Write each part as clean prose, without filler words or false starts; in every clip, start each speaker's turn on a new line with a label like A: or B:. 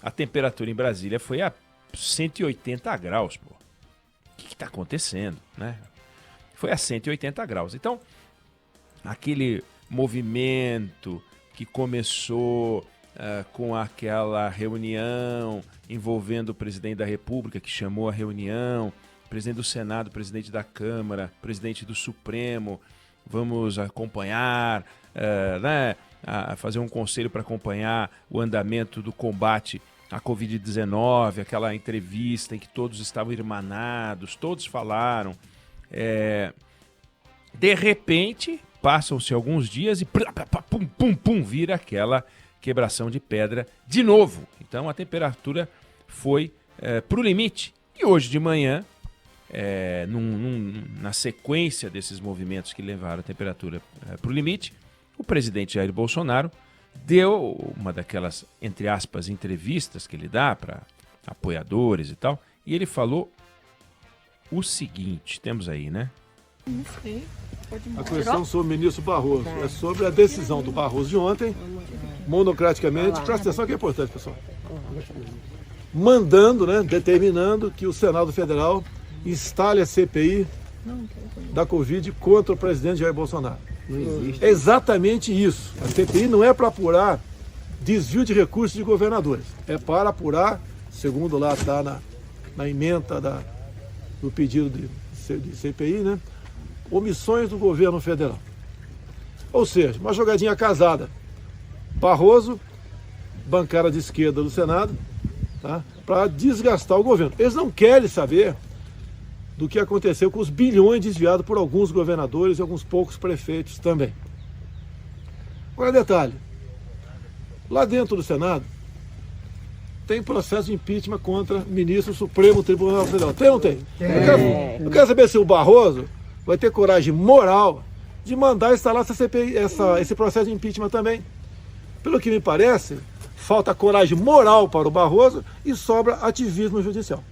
A: a temperatura em Brasília foi a 180 graus, pô. O que está acontecendo, né? Foi a 180 graus. Então, aquele movimento que começou com aquela reunião envolvendo o presidente da República, que chamou a reunião, presidente do Senado, presidente da Câmara, presidente do Supremo, vamos acompanhar, né, fazer um conselho para acompanhar o andamento do combate à Covid-19, aquela entrevista em que todos estavam irmanados, todos falaram. De repente, passam-se alguns dias e pum, pum, pum, vira aquela quebração de pedra de novo. Então a temperatura foi para o limite. E hoje de manhã, na sequência desses movimentos que levaram a temperatura para o limite, o presidente Jair Bolsonaro deu uma daquelas, entre aspas, entrevistas que ele dá para apoiadores e tal, e ele falou o seguinte, temos aí, né?
B: Não sei.
C: A questão sobre o ministro Barroso é sobre a decisão do Barroso de ontem, monocraticamente, presta atenção que é importante, pessoal, mandando, né, determinando que o Senado Federal instale a CPI da Covid contra o presidente Jair Bolsonaro.
D: Não existe.
C: É exatamente isso. A CPI não é para apurar desvio de recursos de governadores, é para apurar, segundo lá está na ementa do pedido de CPI, né, omissões do governo federal. Ou seja, uma jogadinha casada. Barroso, bancada de esquerda do Senado, tá, para desgastar o governo. Eles não querem saber do que aconteceu com os bilhões desviados por alguns governadores e alguns poucos prefeitos também. Agora, detalhe. Lá dentro do Senado, tem processo de impeachment contra ministro do Supremo Tribunal Federal. Tem ou não tem? Eu quero saber se o Barroso vai ter coragem moral de mandar instalar essa CPI, esse processo de impeachment também. Pelo que me parece, falta coragem moral para o Barroso e sobra ativismo judicial.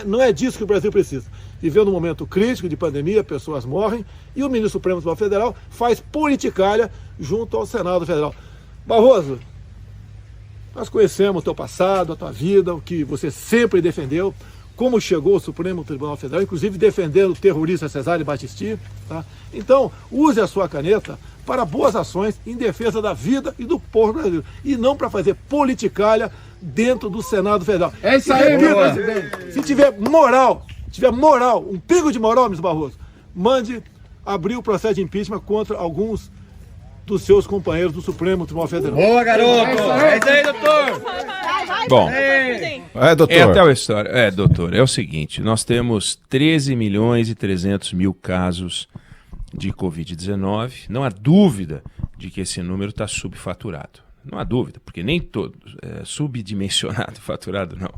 C: Não é disso que o Brasil precisa. Vivendo um momento crítico de pandemia, pessoas morrem, e o ministro Supremo Tribunal Federal faz politicalha junto ao Senado Federal. Barroso, nós conhecemos o teu passado, a tua vida, o que você sempre defendeu, como chegou ao Supremo Tribunal Federal, inclusive defendendo o terrorista Cesare Battisti. Tá? Então, use a sua caneta para boas ações em defesa da vida e do povo brasileiro, e não para fazer politicalha dentro do Senado Federal.
D: É isso aí, meu
C: presidente. Se tiver moral, um pingo de moral, Mr. Barroso, mande abrir o processo de impeachment contra alguns dos seus companheiros do Supremo Tribunal Federal.
D: Boa, garoto! É isso aí, doutor!
A: Bom,
E: doutor.
A: até a história. Doutor, é o seguinte, nós temos 13.300.000 casos de Covid-19. Não há dúvida de que esse número está subfaturado. Não há dúvida, porque nem todos, subdimensionado, faturado não.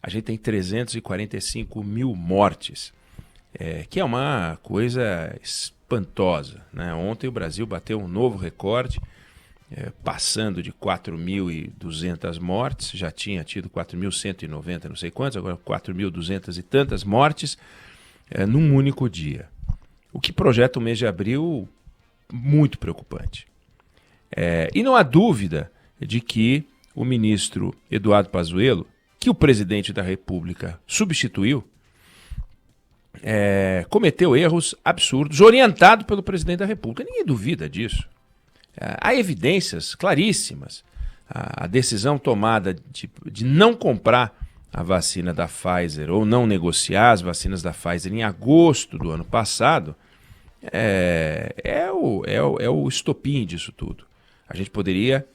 A: A gente tem 345 mil mortes, que é uma coisa espantosa, né? Ontem o Brasil bateu um novo recorde, passando de 4.200 mortes, já tinha tido 4.190, não sei quantos, agora 4.200 e tantas mortes num único dia. O que projeta o mês de abril muito preocupante. E não há dúvida de que o ministro Eduardo Pazuello, que o presidente da República substituiu, cometeu erros absurdos, orientado pelo presidente da República. Ninguém duvida disso. Há evidências claríssimas. A decisão tomada de não comprar a vacina da Pfizer ou não negociar as vacinas da Pfizer em agosto do ano passado é o estopim disso tudo. A gente poderia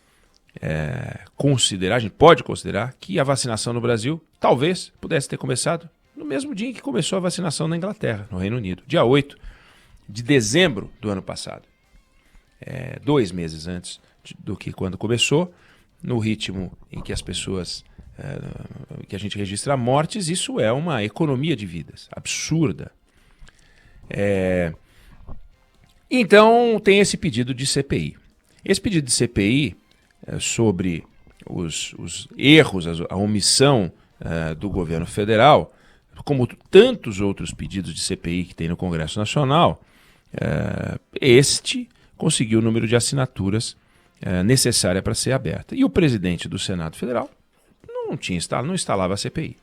A: a gente pode considerar que a vacinação no Brasil talvez pudesse ter começado no mesmo dia em que começou a vacinação na Inglaterra, no Reino Unido, dia 8 de dezembro do ano passado. 2 meses antes do que quando começou, no ritmo em que as pessoas, que a gente registra mortes, isso é uma economia de vidas absurda. Então tem esse pedido de CPI. Esse pedido de CPI sobre os erros, a omissão do governo federal, como tantos outros pedidos de CPI que tem no Congresso Nacional, este conseguiu o número de assinaturas necessária para ser aberta. E o presidente do Senado Federal não instalava a CPI.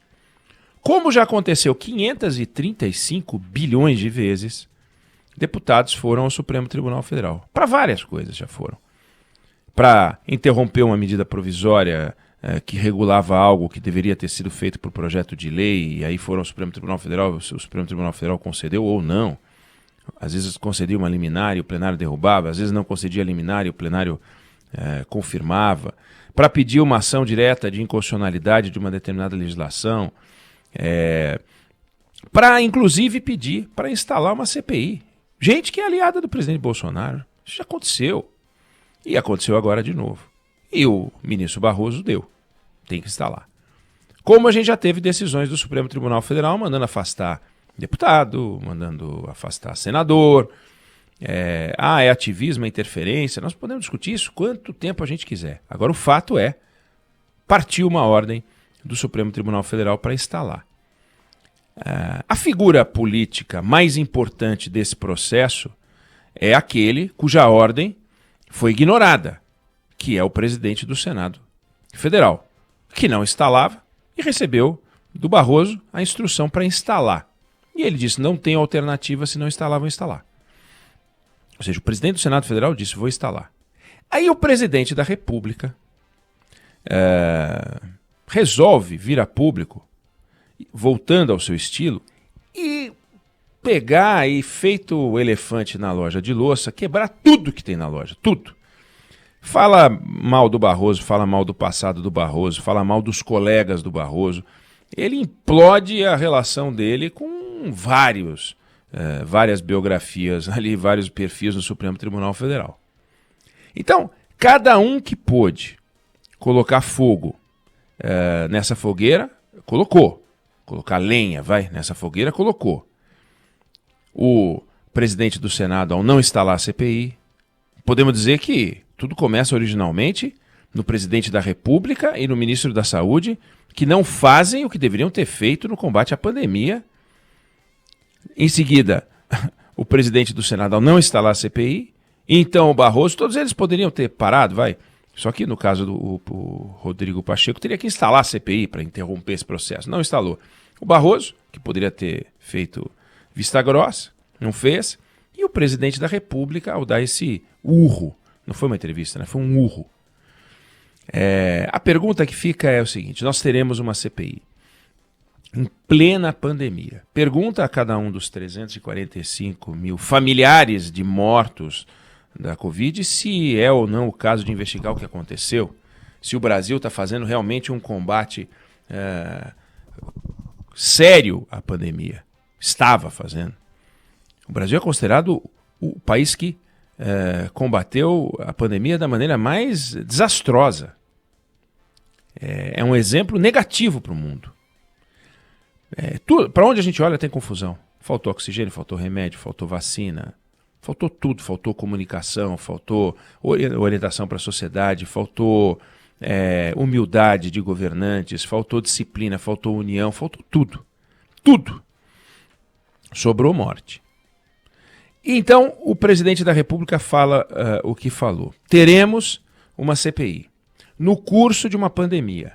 A: Como já aconteceu 535 bilhões de vezes, deputados foram ao Supremo Tribunal Federal. Para várias coisas já foram. Para interromper uma medida provisória que regulava algo que deveria ter sido feito por projeto de lei, e aí foram ao Supremo Tribunal Federal, o Supremo Tribunal Federal concedeu ou não. Às vezes concedia uma liminar e o plenário derrubava, às vezes não concedia liminar e o plenário confirmava. Para pedir uma ação direta de inconstitucionalidade de uma determinada legislação, para inclusive pedir para instalar uma CPI. Gente que é aliada do presidente Bolsonaro. Isso já aconteceu. E aconteceu agora de novo. E o ministro Barroso tem que instalar. Como a gente já teve decisões do Supremo Tribunal Federal mandando afastar deputado, mandando afastar senador. É ativismo, é interferência. Nós podemos discutir isso quanto tempo a gente quiser. Agora o fato partiu uma ordem do Supremo Tribunal Federal para instalar. A figura política mais importante desse processo é aquele cuja ordem foi ignorada, que é o presidente do Senado Federal, que não instalava e recebeu do Barroso a instrução para instalar. E ele disse, não tem alternativa, se não instalar, vou instalar. Ou seja, o presidente do Senado Federal disse, vou instalar. Aí o presidente da República resolve vir a público, voltando ao seu estilo, e pegar e, feito o elefante na loja de louça, quebrar tudo que tem na loja, tudo. Fala mal do Barroso, fala mal do passado do Barroso, fala mal dos colegas do Barroso. Ele implode a relação dele com várias biografias ali, vários perfis no Supremo Tribunal Federal. Então, cada um que pôde colocar fogo nessa fogueira, colocou. Colocar lenha, nessa fogueira, colocou. O presidente do Senado, ao não instalar a CPI, podemos dizer que tudo começa originalmente no presidente da República e no ministro da Saúde, que não fazem o que deveriam ter feito no combate à pandemia. Em seguida, o presidente do Senado, ao não instalar a CPI, então o Barroso, todos eles poderiam ter parado, Só que no caso do Rodrigo Pacheco, teria que instalar a CPI para interromper esse processo. Não instalou. O Barroso, que poderia ter feito vista grossa, não fez. E o presidente da República, ao dar esse urro, não foi uma entrevista, foi um urro. A pergunta que fica é o seguinte, nós teremos uma CPI em plena pandemia. Pergunta a cada um dos 345 mil familiares de mortos da Covid se é ou não o caso de investigar o que aconteceu, se o Brasil está fazendo realmente um combate sério à pandemia. Estava fazendo. O Brasil é considerado o país que combateu a pandemia da maneira mais desastrosa. É um exemplo negativo para o mundo. Para onde a gente olha tem confusão. Faltou oxigênio, faltou remédio, faltou vacina, faltou tudo, faltou comunicação, faltou orientação para a sociedade, faltou humildade de governantes, faltou disciplina, faltou união, faltou tudo. Tudo. Sobrou morte. Então, o presidente da República fala o que falou. Teremos uma CPI no curso de uma pandemia.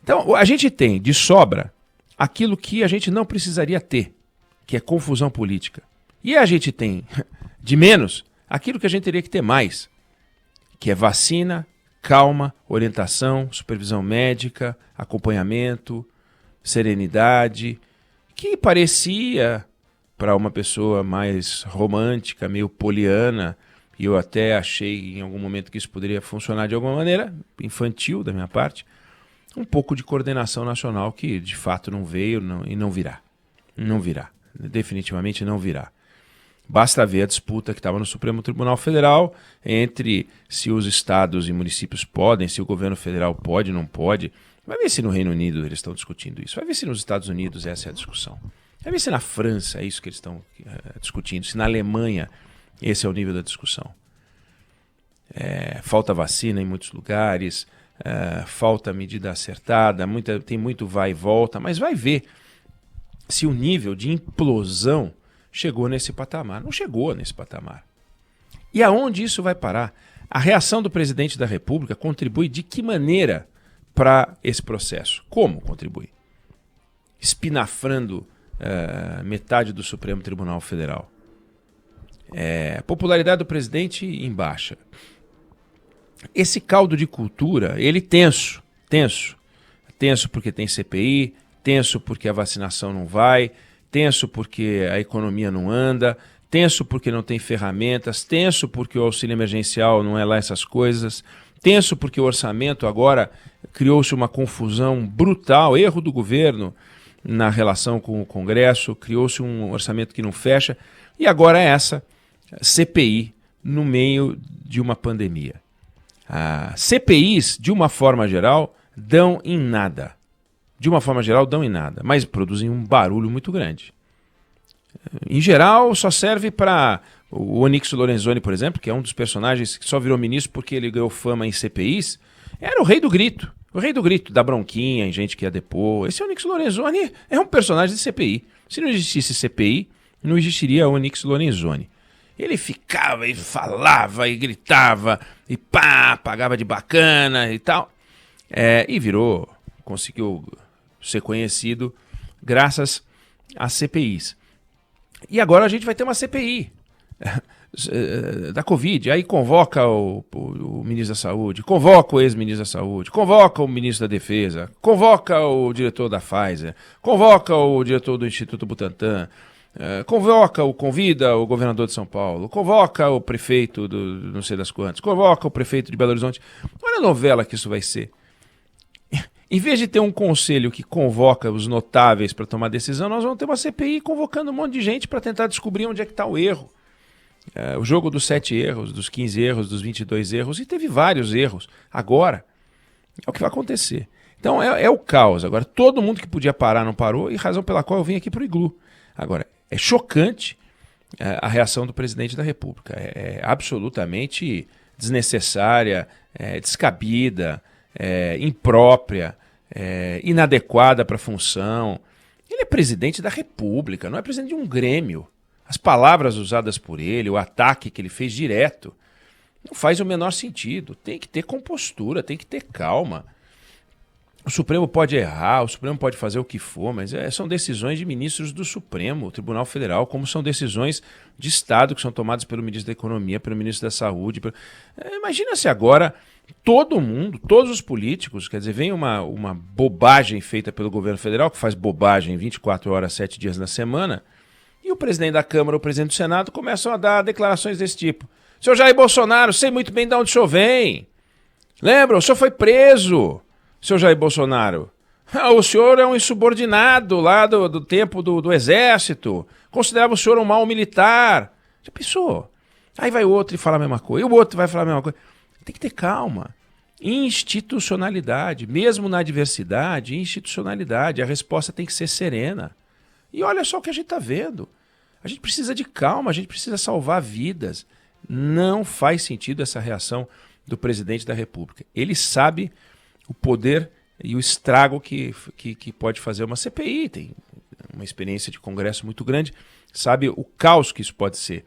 A: Então, a gente tem de sobra aquilo que a gente não precisaria ter, que é confusão política. E a gente tem de menos aquilo que a gente teria que ter mais, que é vacina, calma, orientação, supervisão médica, acompanhamento, serenidade, que parecia, para uma pessoa mais romântica, meio poliana, e eu até achei em algum momento que isso poderia funcionar de alguma maneira, infantil da minha parte, um pouco de coordenação nacional que de fato não veio e não virá. Não virá. Definitivamente não virá. Basta ver a disputa que estava no Supremo Tribunal Federal entre se os estados e municípios podem, se o governo federal pode ou não pode. Vai ver se no Reino Unido eles estão discutindo isso. Vai ver se nos Estados Unidos essa é a discussão. Vai ver se na França é isso que eles estão discutindo. Se na Alemanha esse é o nível da discussão. Falta vacina em muitos lugares, falta medida acertada, tem muito vai e volta, mas vai ver se o nível de implosão chegou nesse patamar. Não chegou nesse patamar. E aonde isso vai parar? A reação do presidente da República contribui de que maneira para esse processo? Como contribui? Espinafrando metade do Supremo Tribunal Federal. A popularidade do presidente em baixa. Esse caldo de cultura, ele tenso. Tenso porque tem CPI, tenso porque a vacinação não vai, tenso porque a economia não anda, tenso porque não tem ferramentas, tenso porque o auxílio emergencial não é lá essas coisas, tenso porque o orçamento agora criou-se uma confusão brutal, erro do governo na relação com o Congresso, criou-se um orçamento que não fecha, e agora é essa CPI no meio de uma pandemia. CPIs, de uma forma geral, dão em nada. Mas produzem um barulho muito grande. Em geral, só serve para o Onyx Lorenzoni, por exemplo, que é um dos personagens que só virou ministro porque ele ganhou fama em CPIs, era o rei do grito. O rei do grito, da bronquinha em gente que ia depor. Esse Onyx Lorenzoni é um personagem de CPI. Se não existisse CPI, não existiria o Onyx Lorenzoni. Ele ficava e falava e gritava e pagava de bacana e tal. E conseguiu ser conhecido graças às CPIs. E agora a gente vai ter uma CPI da Covid. Aí convoca o ministro da Saúde, convoca o ex-ministro da Saúde, convoca o ministro da Defesa, convoca o diretor da Pfizer, convoca o diretor do Instituto Butantan, convida o governador de São Paulo, convoca o prefeito do não sei das quantas, convoca o prefeito de Belo Horizonte. Olha a novela que isso vai ser. Em vez de ter um conselho que convoca os notáveis para tomar decisão, nós vamos ter uma CPI convocando um monte de gente para tentar descobrir onde é que está o erro. O jogo dos 7 erros, dos 15 erros, dos 22 erros, e teve vários erros. Agora, é o que vai acontecer. Então é o caos. Agora, todo mundo que podia parar não parou, e razão pela qual eu vim aqui para o Iglu. Agora, é chocante a reação do presidente da República. É absolutamente desnecessária, descabida, imprópria, inadequada para a função. Ele é presidente da República, não é presidente de um grêmio. As palavras usadas por ele, o ataque que ele fez direto, não faz o menor sentido. Tem que ter compostura, tem que ter calma. O Supremo pode errar, o Supremo pode fazer o que for, mas são decisões de ministros do Supremo, Tribunal Federal, como são decisões de Estado que são tomadas pelo ministro da Economia, pelo ministro da Saúde. Imagina se agora todo mundo, todos os políticos, quer dizer, vem uma bobagem feita pelo governo federal, que faz bobagem 24 horas, 7 dias na semana, e o presidente da Câmara, o presidente do Senado começam a dar declarações desse tipo. Senhor Jair Bolsonaro, sei muito bem de onde o senhor vem. Lembra? O senhor foi preso. Senhor Jair Bolsonaro, o senhor é um insubordinado lá do tempo do Exército, considerava o senhor um mau militar. Já pensou? Aí vai outro e fala a mesma coisa, e o outro vai falar a mesma coisa. Tem que ter calma. Institucionalidade, mesmo na adversidade, institucionalidade, a resposta tem que ser serena. E olha só o que a gente está vendo. A gente precisa de calma, a gente precisa salvar vidas. Não faz sentido essa reação do presidente da República. Ele sabe o poder e o estrago que pode fazer uma CPI, tem uma experiência de Congresso muito grande, sabe o caos que isso pode ser.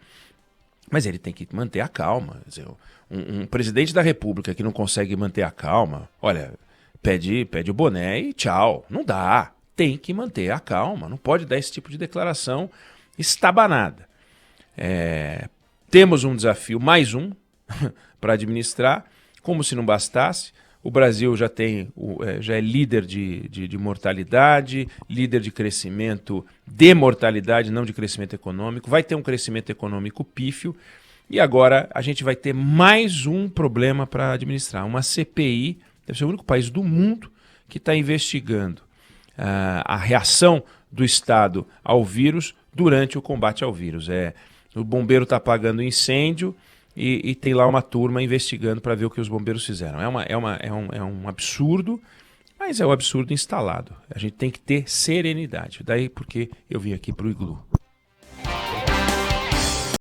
A: Mas ele tem que manter a calma. Quer dizer, um presidente da República que não consegue manter a calma, olha, pede o boné e tchau. Não dá. Tem que manter a calma. Não pode dar esse tipo de declaração estabanada. Temos um desafio, mais um, para administrar, como se não bastasse. O Brasil já é líder de mortalidade, líder de crescimento de mortalidade, não de crescimento econômico. Vai ter um crescimento econômico pífio. E agora a gente vai ter mais um problema para administrar. Uma CPI, deve ser o único país do mundo que está investigando a reação do Estado ao vírus durante o combate ao vírus. O bombeiro está apagando incêndio e tem lá uma turma investigando para ver o que os bombeiros fizeram. É um absurdo, mas é um absurdo instalado. A gente tem que ter serenidade. Daí porque eu vim aqui para o Iglu.